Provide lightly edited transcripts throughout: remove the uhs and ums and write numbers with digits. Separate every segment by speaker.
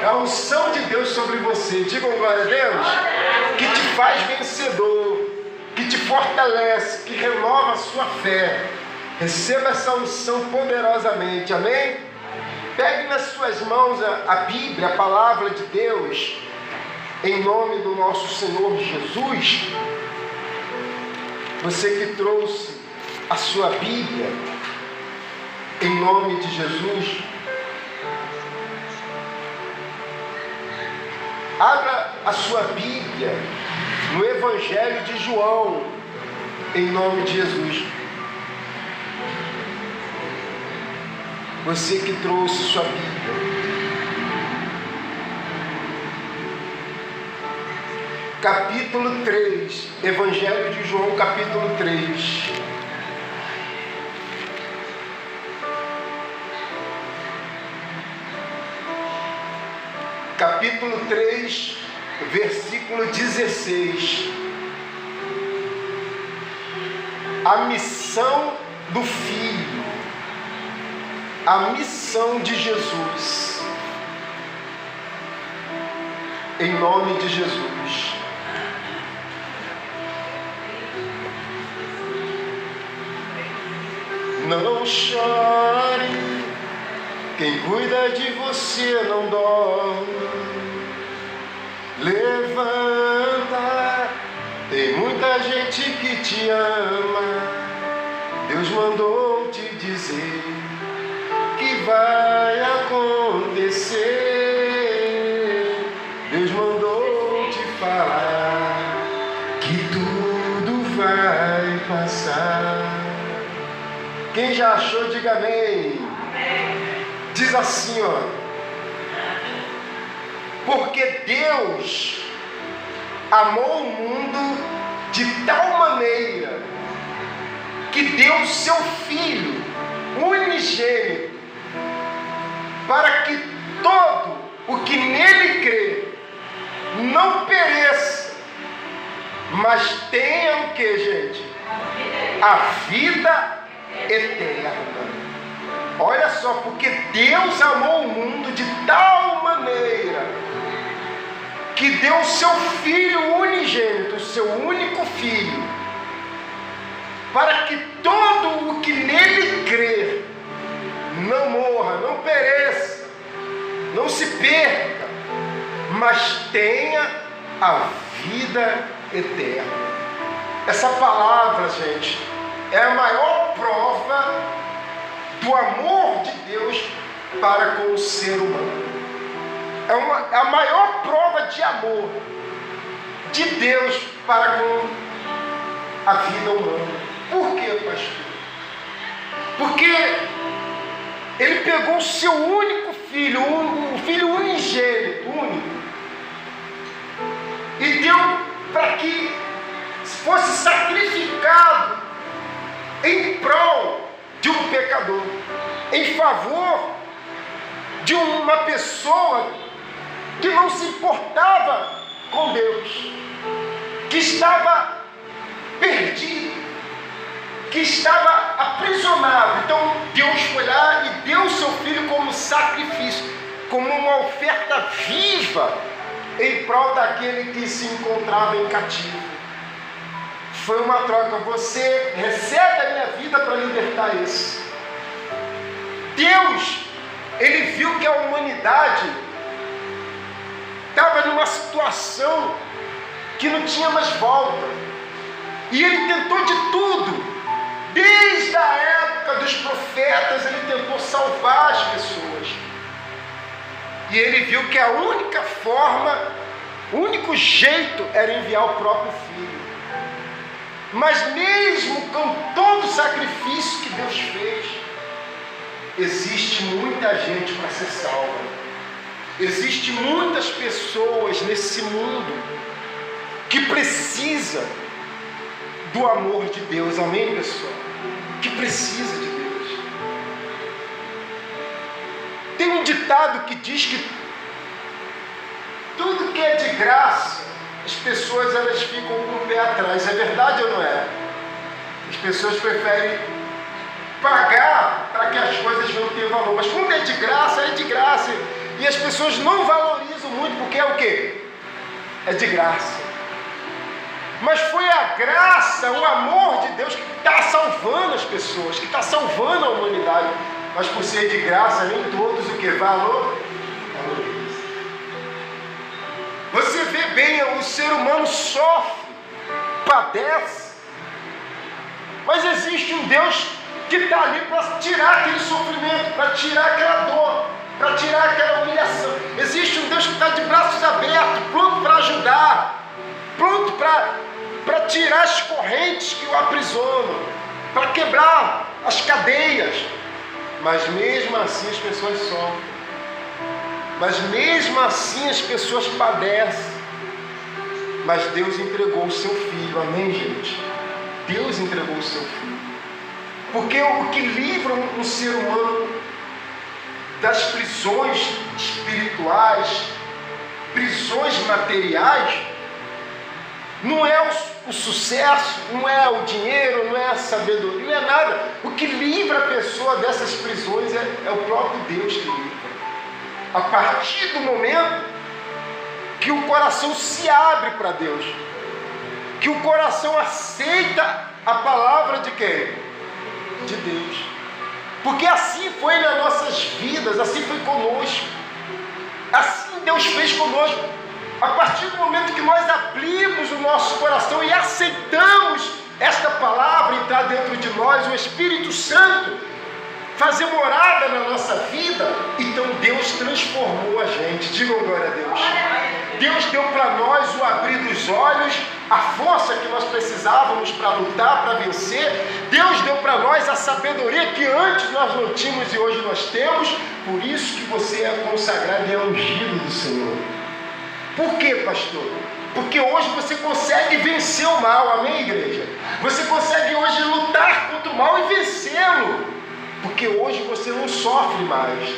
Speaker 1: É a unção de Deus sobre você. Digam glória a Deus. Que te faz vencedor, que te fortalece, que renova a sua fé. Receba essa unção poderosamente. Amém? Pegue nas suas mãos a Bíblia, a palavra de Deus, em nome do nosso Senhor Jesus. Você que trouxe a sua Bíblia, em nome de Jesus, abra a sua Bíblia no Evangelho de João, em nome de Jesus. Você que trouxe sua Bíblia, capítulo 3, Evangelho de João, capítulo 3. Capítulo 3, versículo 16. A missão do Filho, a missão de Jesus, em nome de Jesus. Não chore, quem cuida de você não dorme. Levanta, tem muita gente que te ama. Deus mandou te dizer que vai acontecer. Deus mandou te falar que tudo vai passar. Quem já achou, diga amém. Diz assim, ó: porque Deus amou o mundo de tal maneira que deu o seu Filho unigênito, para que todo o que nele crê não pereça, mas tenha o que, gente? A vida eterna. Olha só, porque Deus amou o mundo de tal maneira que deu o seu Filho unigênito, o seu único Filho, para que todo o que nele crer não morra, não pereça, não se perca, mas tenha a vida eterna. Essa palavra, gente, é a maior prova do amor de Deus para com o ser humano. É a maior prova de amor de Deus para com a vida humana. Por quê, pastor? Porque Ele pegou o seu único filho, o filho unigênito, único, e deu para que fosse sacrificado em prol de um pecador, em favor de uma pessoa que não se importava com Deus, que estava perdido, que estava aprisionado. Então Deus foi lá e deu o seu Filho como sacrifício, como uma oferta viva em prol daquele que se encontrava em cativo. Foi uma troca. Você recebe a minha vida para libertar esse. Deus, Ele viu que a humanidade estava numa situação que não tinha mais volta. E Ele tentou de tudo. Desde a época dos profetas, Ele tentou salvar as pessoas. E Ele viu que a única forma, o único jeito era enviar o próprio Filho. Mas mesmo com todo o sacrifício que Deus fez, existe muita gente para ser salva. Existem muitas pessoas nesse mundo que precisam do amor de Deus. Amém, pessoal? Que precisa de Deus. Tem um ditado que diz que tudo que é de graça, as pessoas elas ficam com o pé atrás. É verdade ou não é? As pessoas preferem pagar para que as coisas venham ter valor. Mas quando é de graça, E as pessoas não valorizam muito porque é o quê? É de graça. Mas foi a graça, o amor de Deus que está salvando as pessoas, que está salvando a humanidade. Mas por ser de graça, nem todos o que valorizam. Você vê bem, o ser humano sofre, padece. Mas existe um Deus que está ali para tirar aquele sofrimento, para tirar aquela dor, para tirar aquela humilhação. Existe um Deus que está de braços abertos, pronto para ajudar, pronto para tirar as correntes que o aprisionam, para quebrar as cadeias. Mas mesmo assim as pessoas sofrem. Mas mesmo assim as pessoas padecem. Mas Deus entregou o seu Filho, amém, gente? Deus entregou o seu Filho. Porque o que livra um ser humano das prisões espirituais, prisões materiais, não é o sucesso, não é o dinheiro, não é a sabedoria, não é nada. O que livra a pessoa dessas prisões é o próprio Deus que livra. A partir do momento que o coração se abre para Deus, que o coração aceita a palavra de quem? De Deus. Porque assim foi nas nossas vidas, assim foi conosco. Assim Deus fez conosco. A partir do momento que nós abrimos o nosso coração e aceitamos esta palavra entrar dentro de nós, o Espírito Santo fazer morada na nossa vida, então Deus transformou a gente. Digam glória a Deus. Deus deu para nós o abrir dos olhos, a força que nós precisávamos para lutar, para vencer. Deus deu para nós a sabedoria que antes nós não tínhamos e hoje nós temos. Por isso que você é consagrado e é ungido do Senhor. Por quê, pastor? Porque hoje você consegue vencer o mal, amém, igreja? Você consegue hoje lutar contra o mal e vencê-lo. Porque hoje você não sofre mais.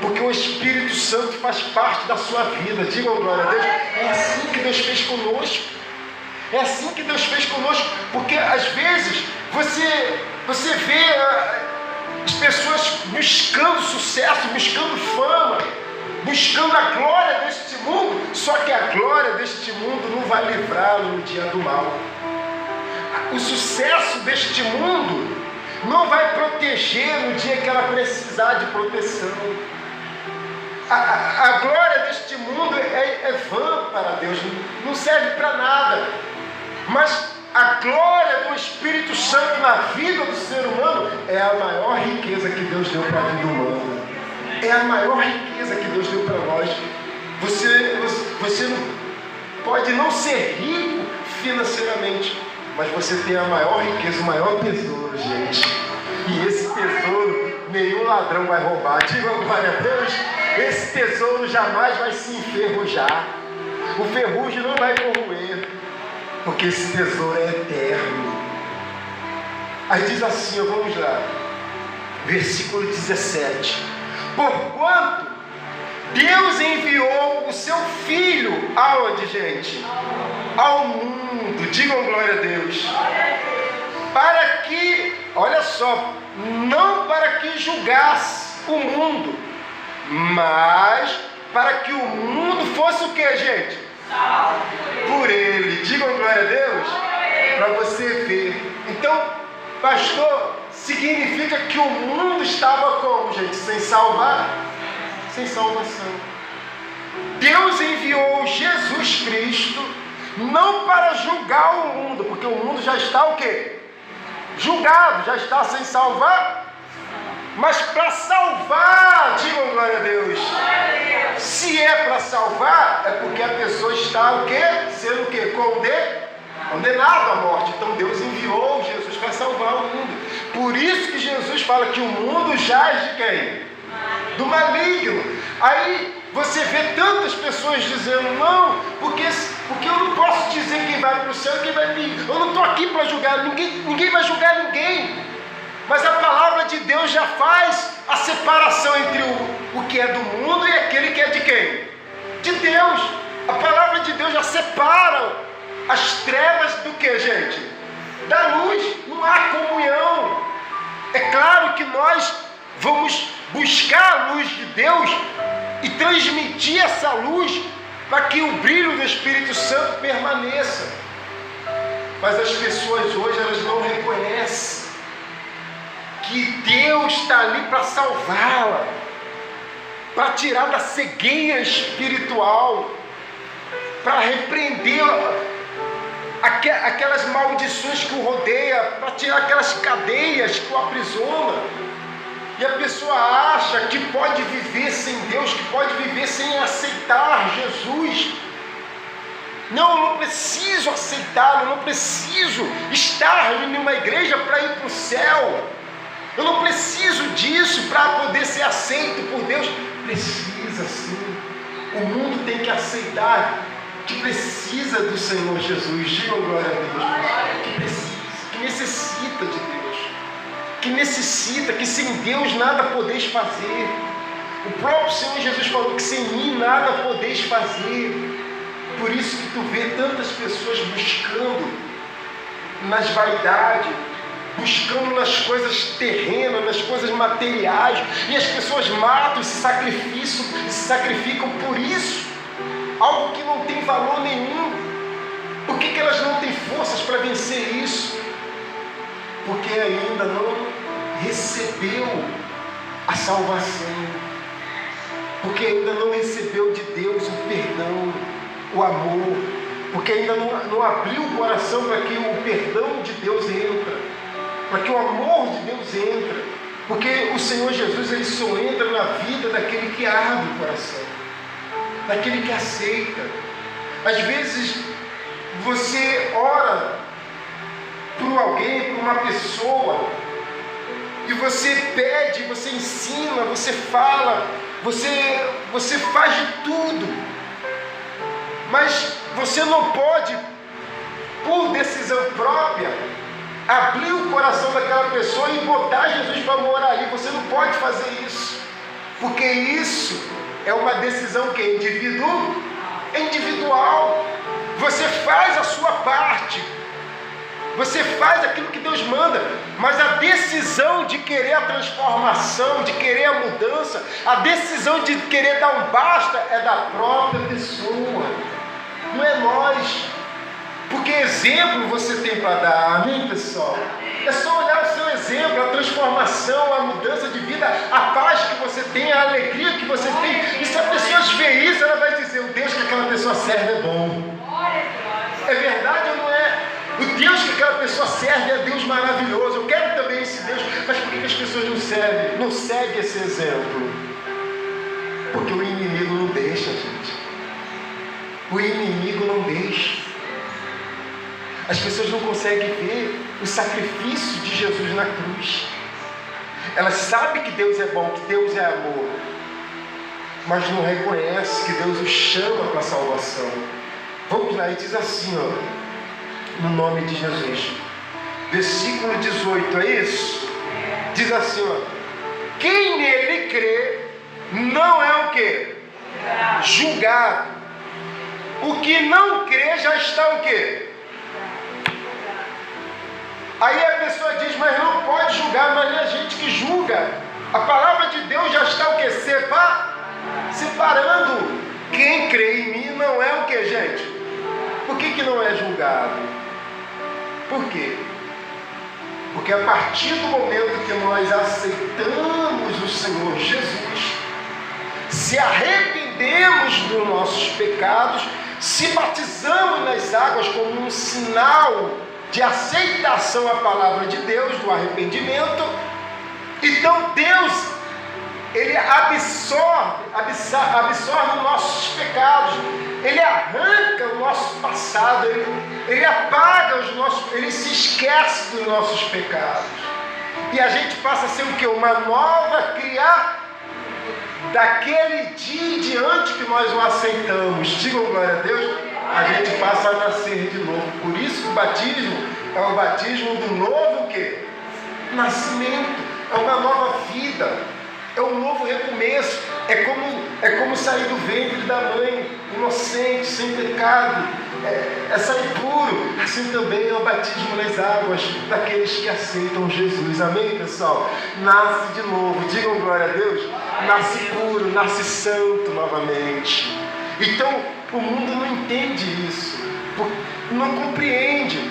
Speaker 1: Porque o Espírito Santo faz parte da sua vida. Digam glória a Deus. É assim que Deus fez conosco. É assim que Deus fez conosco. Porque às vezes você vê as pessoas buscando sucesso, buscando fama, buscando a glória deste mundo. Só que a glória deste mundo não vai livrá-lo no dia do mal. O sucesso deste mundo não vai proteger no dia que ela precisar de proteção. A glória deste mundo é vã para Deus, não serve para nada. Mas a glória do Espírito Santo na vida do ser humano é a maior riqueza que Deus deu para a vida humana. É a maior riqueza que Deus deu para nós. Você não pode não ser rico financeiramente, mas você tem a maior riqueza, o maior tesouro, gente. E esse tesouro nenhum ladrão vai roubar. Diga glória a Deus. Esse tesouro jamais vai se enferrujar. O ferrugem não vai corroer, porque esse tesouro é eterno. Aí diz assim, vamos lá, versículo 17: porquanto Deus enviou o seu Filho aonde, gente? Ao mundo. Digam glória a Deus. Para que, olha só, não para que julgasse o mundo, mas para que o mundo fosse o que, gente? Por ele. Digam glória a Deus. Para você ver. Então, pastor, significa que o mundo estava como, gente? Sem salvar? Sem salvação. Deus enviou Jesus Cristo não para julgar o mundo, porque o mundo já está o quê? Julgado, já está sem salvar, mas para salvar. Digam glória a Deus. Se é para salvar, é porque a pessoa está o quê? Sendo o quê? Condenado à morte. Então Deus enviou Jesus para salvar o mundo. Por isso que Jesus fala que o mundo jaz de quem? Do maligno. Aí você vê tantas pessoas dizendo, não, porque eu não posso dizer quem vai para o céu e quem vai para o inferno. Eu não estou aqui para julgar, ninguém vai julgar ninguém. Mas a palavra de Deus já faz a separação entre o que é do mundo e aquele que é de quem? De Deus. A palavra de Deus já separa as trevas do que, gente? Da luz. Não há comunhão. É claro que nós vamos buscar a luz de Deus e transmitir essa luz para que o brilho do Espírito Santo permaneça. Mas as pessoas hoje, elas não reconhecem que Deus está ali para salvá-la, para tirar da cegueira espiritual, para repreender aquelas maldições que o rodeia, para tirar aquelas cadeias que o aprisiona. E a pessoa acha que pode viver sem Deus, que pode viver sem aceitar Jesus. Não, eu não preciso aceitá-lo, eu não preciso estar em uma igreja para ir para o céu. Eu não preciso disso para poder ser aceito por Deus. Precisa sim. O mundo tem que aceitar que precisa do Senhor Jesus. Diga glória a Deus. Que precisa, que necessita de Deus. Que necessita, que sem Deus nada podeis fazer. O próprio Senhor Jesus falou que sem mim nada podeis fazer. Por isso que tu vê tantas pessoas buscando nas vaidades, buscando nas coisas terrenas, nas coisas materiais, e as pessoas matam e se sacrificam por isso, algo que não tem valor nenhum. Por que elas não têm forças para vencer isso? Porque ainda não recebeu a salvação, porque ainda não recebeu de Deus o perdão, o amor, porque ainda não abriu o coração para que o perdão de Deus entra, para que o amor de Deus entra, porque o Senhor Jesus, ele só entra na vida daquele que abre o coração, daquele que aceita. Às vezes você ora por alguém, por uma pessoa, e você pede, você ensina, você fala, você faz de tudo, mas você não pode, por decisão própria, abrir o coração daquela pessoa e botar Jesus para morar ali. Você não pode fazer isso, porque isso é uma decisão que é individual. Você faz a sua parte, você faz aquilo que Deus manda, mas a decisão de querer a transformação, de querer a mudança, a decisão de querer dar um basta é da própria pessoa. Não é nós, porque exemplo você tem para dar, amém, pessoal? É só olhar o seu exemplo, a transformação, a mudança de vida, a paz que você tem, a alegria que você tem. E se a pessoa ver isso, ela vai dizer: o Deus que aquela pessoa serve é bom. É verdade ou não é? O Deus que aquela pessoa serve é Deus maravilhoso. Eu quero também esse Deus. Mas por que as pessoas não seguem esse exemplo? Porque o inimigo não deixa, gente. O inimigo não deixa. As pessoas não conseguem ver o sacrifício de Jesus na cruz. Elas sabem que Deus é bom, que Deus é amor, mas não reconhecem que Deus os chama para a salvação. Vamos lá, e diz assim, ó, no nome de Jesus. Versículo 18, é isso? Diz assim, ó: quem nele crê não é o quê? Julgado. O que não crê já está o quê? Aí a pessoa diz: mas não pode julgar. Mas é a gente que julga. A palavra de Deus já está o quê? Separando. Quem crê em mim não é o quê, gente? Por que não é julgado? Por quê? Porque a partir do momento que nós aceitamos o Senhor Jesus, se arrependemos dos nossos pecados, se batizamos nas águas como um sinal de aceitação à palavra de Deus, do arrependimento, então Deus, ele absorve os nossos pecados, ele arranca o nosso passado, ele apaga ele se esquece dos nossos pecados, e a gente passa a ser o quê? Uma nova criatura daquele dia em diante que nós o aceitamos. Digam glória a Deus. A gente passa a nascer de novo. Por isso que o batismo é o batismo do novo quê? Nascimento. É uma nova vida. É um novo recomeço. É como sair do ventre da mãe, inocente, sem pecado. é sair puro. Assim também é o batismo nas águas daqueles que aceitam Jesus. Amém, pessoal? Nasce de novo. Digam glória a Deus. Nasce puro, nasce santo novamente. Então, o mundo não entende isso, não compreende.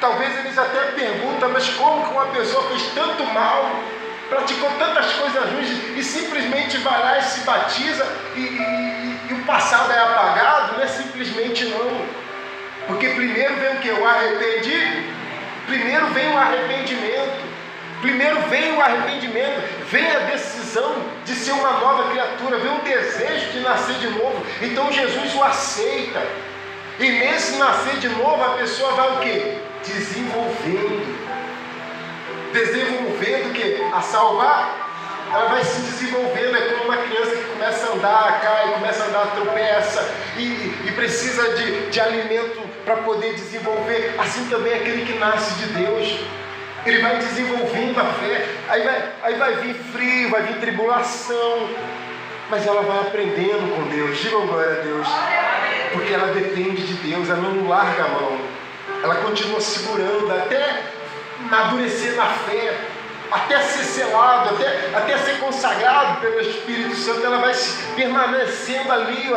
Speaker 1: Talvez eles até perguntam, mas como que uma pessoa fez tanto mal, praticou tantas coisas ruins e simplesmente vai lá e se batiza e o passado é apagado? Não é simplesmente não. Porque primeiro vem o que? O arrependimento. Primeiro vem o arrependimento. Primeiro vem o arrependimento, vem a decisão de ser uma nova criatura, vem o desejo de nascer de novo. Então Jesus o aceita. E nesse nascer de novo a pessoa vai o quê? Desenvolvendo o quê? A salvar. Ela vai se desenvolvendo. É como uma criança que começa a andar, cai, começa a andar, tropeça e precisa de alimento para poder desenvolver. Assim também é aquele que nasce de Deus. Ele vai desenvolvendo a fé, aí vai vir frio, vai vir tribulação, mas ela vai aprendendo com Deus. Digam glória a Deus, porque ela depende de Deus, ela não larga a mão, ela continua segurando até amadurecer na fé, até ser selado, até ser consagrado pelo Espírito Santo. Ela vai permanecendo ali,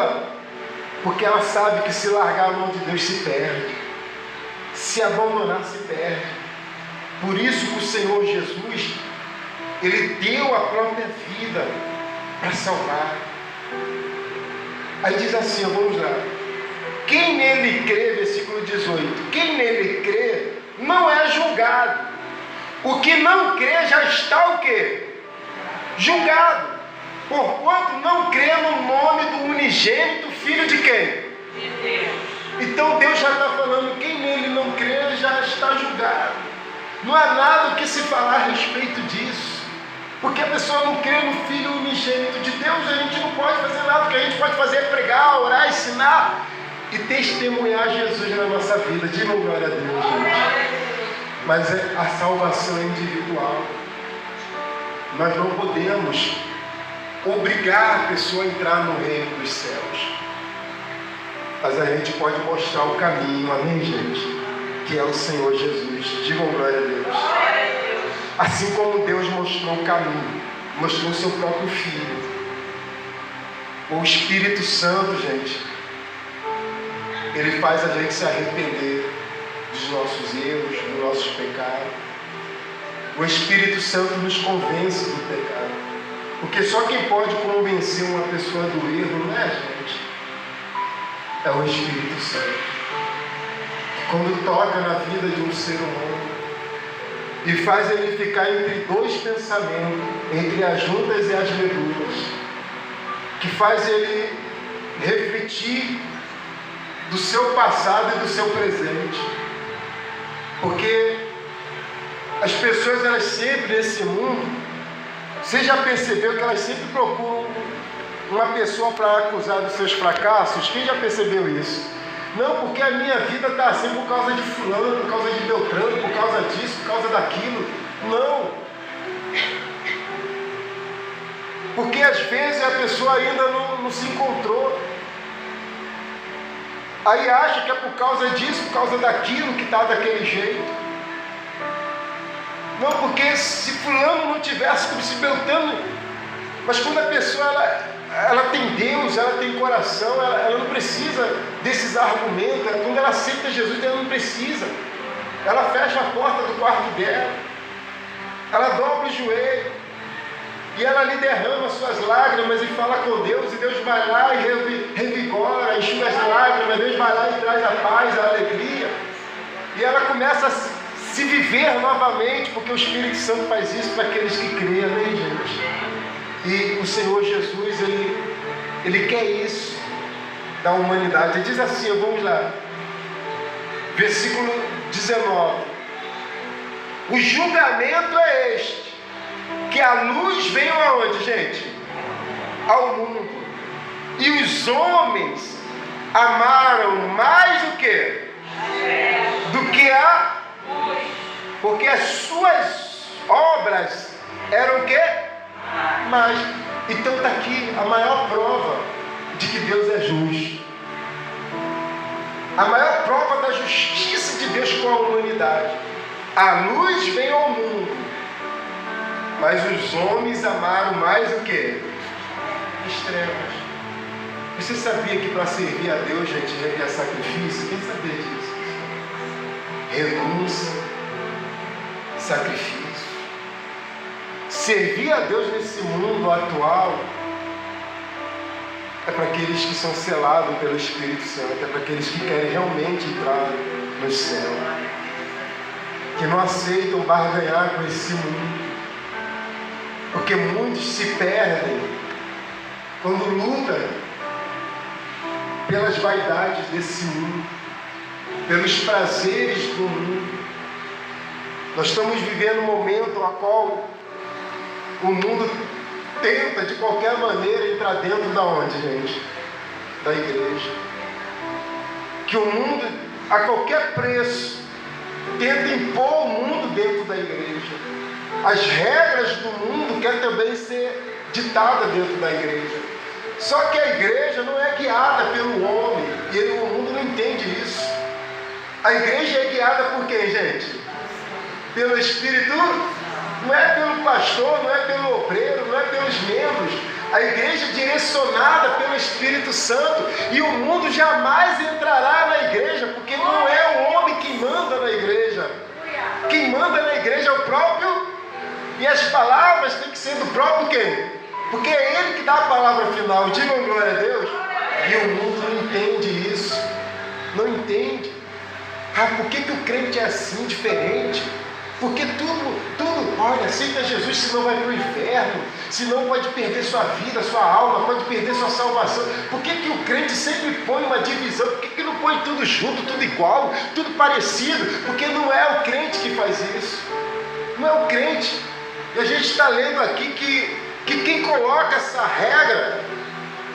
Speaker 1: porque ela sabe que se largar a mão de Deus se perde, se abandonar se perde. Por isso que o Senhor Jesus, Ele deu a própria vida para salvar. Aí diz assim, vamos lá. Quem nele crê, versículo 18, quem nele crê não é julgado. O que não crê já está o quê? Julgado. Porquanto não crê no nome do unigênito Filho de quem? De Deus. Então Deus já está falando, quem nele não crê já está julgado. Não há nada o que se falar a respeito disso. Porque a pessoa não crê no Filho unigênito de Deus, a gente não pode fazer nada. O que a gente pode fazer é pregar, orar, ensinar e testemunhar Jesus na nossa vida. Digam glória a Deus, gente. Mas a salvação é individual. Nós não podemos obrigar a pessoa a entrar no reino dos céus. Mas a gente pode mostrar o caminho, amém, gente? Que é o Senhor Jesus. Digam glória a Deus. Assim como Deus mostrou o caminho, mostrou o seu próprio Filho. O Espírito Santo, gente, ele faz a gente se arrepender dos nossos erros, dos nossos pecados. O Espírito Santo nos convence do pecado. Porque só quem pode convencer uma pessoa do erro, não é a gente, é o Espírito Santo. Quando toca na vida de um ser humano e faz ele ficar entre dois pensamentos, entre as juntas e as medulas, que faz ele refletir do seu passado e do seu presente. Porque as pessoas, elas sempre nesse mundo, você já percebeu que elas sempre procuram uma pessoa para acusar dos seus fracassos? Quem já percebeu isso? Não, porque a minha vida está assim por causa de fulano, por causa de Beltrano, por causa disso, por causa daquilo. Não. Porque às vezes a pessoa ainda não se encontrou. Aí acha que é por causa disso, por causa daquilo que está daquele jeito. Não, porque se fulano não tivesse, como se Beltrano... Mas quando a pessoa... Ela tem Deus, ela tem coração, ela não precisa desses argumentos. Quando ela aceita Jesus, ela não precisa. Ela fecha a porta do quarto dela, ela dobra o joelho e ela ali derrama suas lágrimas e fala com Deus, e Deus vai lá e revigora, enxuga as lágrimas, Deus vai lá e traz a paz, a alegria, e ela começa a se viver novamente, porque o Espírito Santo faz isso para aqueles que creem, amém, gente? E o Senhor Jesus, Ele quer isso da humanidade. Ele diz assim, vamos lá, versículo 19: o julgamento é este, que a luz veio aonde, gente? Ao mundo, e os homens amaram mais o que? Do que a luz, porque as suas obras eram o quê? Mas, então está aqui a maior prova de que Deus é justo. a maior prova da justiça de Deus com a humanidade. A luz veio ao mundo, mas os homens amaram mais o quê? As trevas. Você sabia que para servir a Deus, gente, requer sacrifício? Quem sabia disso? Renúncia, sacrifício. Servir a Deus nesse mundo atual é para aqueles que são selados pelo Espírito Santo, é para aqueles que querem realmente entrar no céu, que não aceitam barganhar com esse mundo, porque muitos se perdem quando lutam pelas vaidades desse mundo, pelos prazeres do mundo. Nós estamos vivendo um momento no qual o mundo tenta de qualquer maneira entrar dentro da onde, gente? Da igreja. Que o mundo, a qualquer preço, tenta impor o mundo dentro da igreja. As regras do mundo querem também ser ditadas dentro da igreja. Só que a igreja não é guiada pelo homem, e o mundo não entende isso. A igreja é guiada por quem, gente? Pelo Espírito. Não é pelo pastor, não é pelo obreiro, não é pelos membros. A igreja é direcionada pelo Espírito Santo. E o mundo jamais entrará na igreja, porque não é o homem que manda na igreja. Quem manda na igreja é o próprio. E as palavras têm que ser do próprio quem? Porque é ele que dá a palavra final. Digam glória a Deus. E o mundo não entende isso. Não entende. Por que o crente é assim, diferente? Porque tudo, olha, aceita Jesus, senão vai para o inferno, senão pode perder sua vida, sua alma, pode perder sua salvação. Por que o crente sempre põe uma divisão? Por que não põe tudo junto, tudo igual, tudo parecido? Porque não é o crente que faz isso. Não é o crente. E a gente está lendo aqui que quem coloca essa regra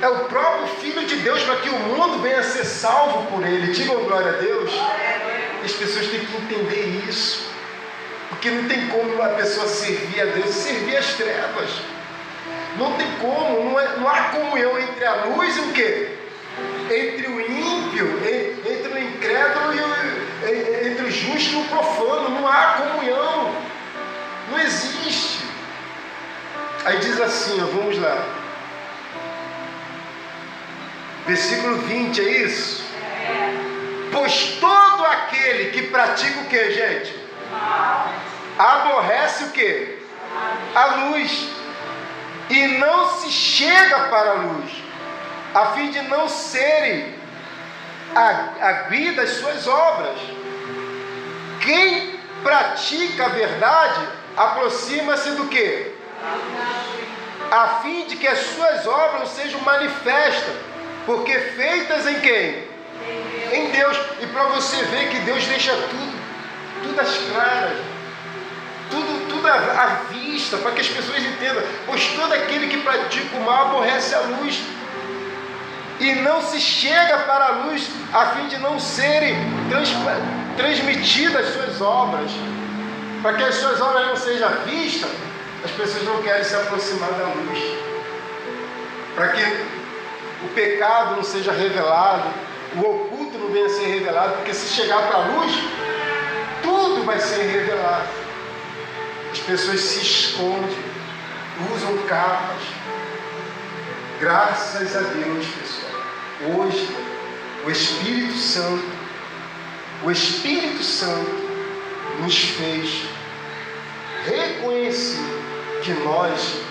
Speaker 1: é o próprio Filho de Deus, para que o mundo venha a ser salvo por ele. Digam glória a Deus. As pessoas têm que entender isso. Porque não tem como uma pessoa servir a Deus e servir as trevas. Não tem como, não há comunhão entre a luz e o quê? Entre o ímpio, entre o incrédulo e entre o justo e o profano. Não há comunhão. Não existe. Aí diz assim, vamos lá. Versículo 20, é isso? Pois todo aquele que pratica o que, gente? Aborrece o que? A luz, e não se chega para a luz, a fim de não serem arguidas as suas obras. Quem pratica a verdade aproxima-se do que? A fim de que as suas obras sejam manifestas, porque feitas em quem? Em Deus. E para você ver que Deus deixa tudo às claras, tudo à vista, para que as pessoas entendam. Pois todo aquele que pratica o mal aborrece a luz, e não se chega para a luz, a fim de não serem transmitidas as suas obras. Para que as suas obras não sejam vistas, as pessoas não querem se aproximar da luz. Para que o pecado não seja revelado, o oculto não venha a ser revelado, porque se chegar para a luz, tudo vai ser revelado. As pessoas se escondem, usam capas. Graças a Deus, pessoal, hoje o Espírito Santo nos fez reconhecer que nós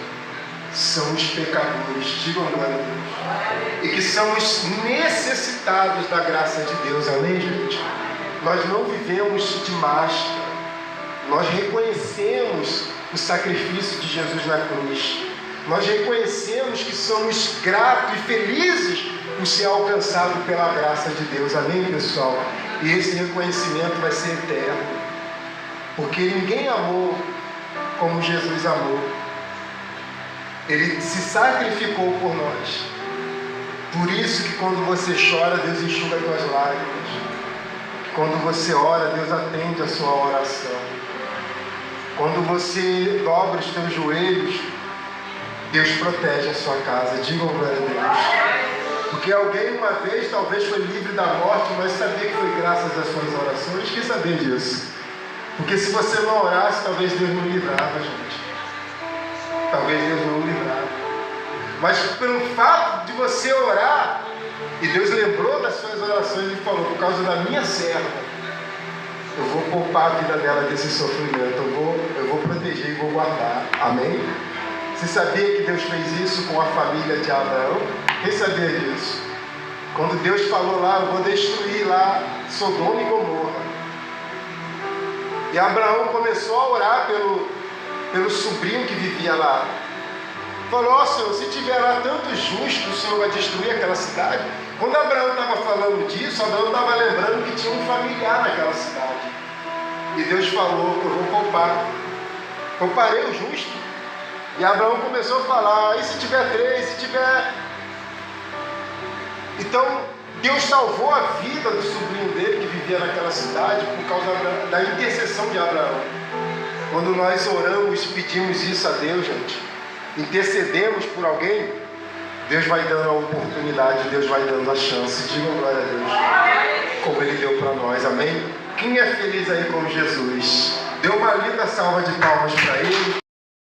Speaker 1: somos pecadores, digam glória a Deus, e que somos necessitados da graça de Deus, amém, gente? Nós não vivemos de máscara, nós reconhecemos o sacrifício de Jesus na cruz, nós reconhecemos que somos gratos e felizes por ser alcançados pela graça de Deus, amém, pessoal? E esse reconhecimento vai ser eterno, porque ninguém amou como Jesus amou. Ele se sacrificou por nós. Por isso que quando você chora, Deus enxuga as tuas lágrimas. Quando você ora, Deus atende a sua oração. Quando você dobra os teus joelhos, Deus protege a sua casa. Digam glória a Deus. Porque alguém uma vez talvez foi livre da morte, mas sabia que foi graças às suas orações. Quem sabia disso? Porque se você não orasse, talvez Deus não livrava, gente. Talvez Deus não livrava. Mas pelo fato de você orar, e Deus lembrou das suas orações e falou, por causa da minha serva, eu vou poupar a vida dela desse sofrimento, eu vou proteger e vou guardar. Amém? Você sabia que Deus fez isso com a família de Abraão? Quem sabia disso? Quando Deus falou lá, eu vou destruir lá Sodoma e Gomorra. E Abraão começou a orar pelo sobrinho que vivia lá. Falou, ó Senhor, se tiver lá tantos justos, o Senhor vai destruir aquela cidade? Quando Abraão estava falando disso, Abraão estava lembrando que tinha um familiar naquela cidade. E Deus falou, eu vou poupar. Pouparei o justo. E Abraão começou a falar, e se tiver 3, se tiver... Então, Deus salvou a vida do sobrinho dele que vivia naquela cidade por causa da intercessão de Abraão. Quando nós oramos e pedimos isso a Deus, gente, intercedemos por alguém, Deus vai dando a oportunidade, Deus vai dando a chance. Digam glória a Deus, como Ele deu para nós, amém? Quem é feliz aí com Jesus? Dê uma linda salva de palmas para Ele.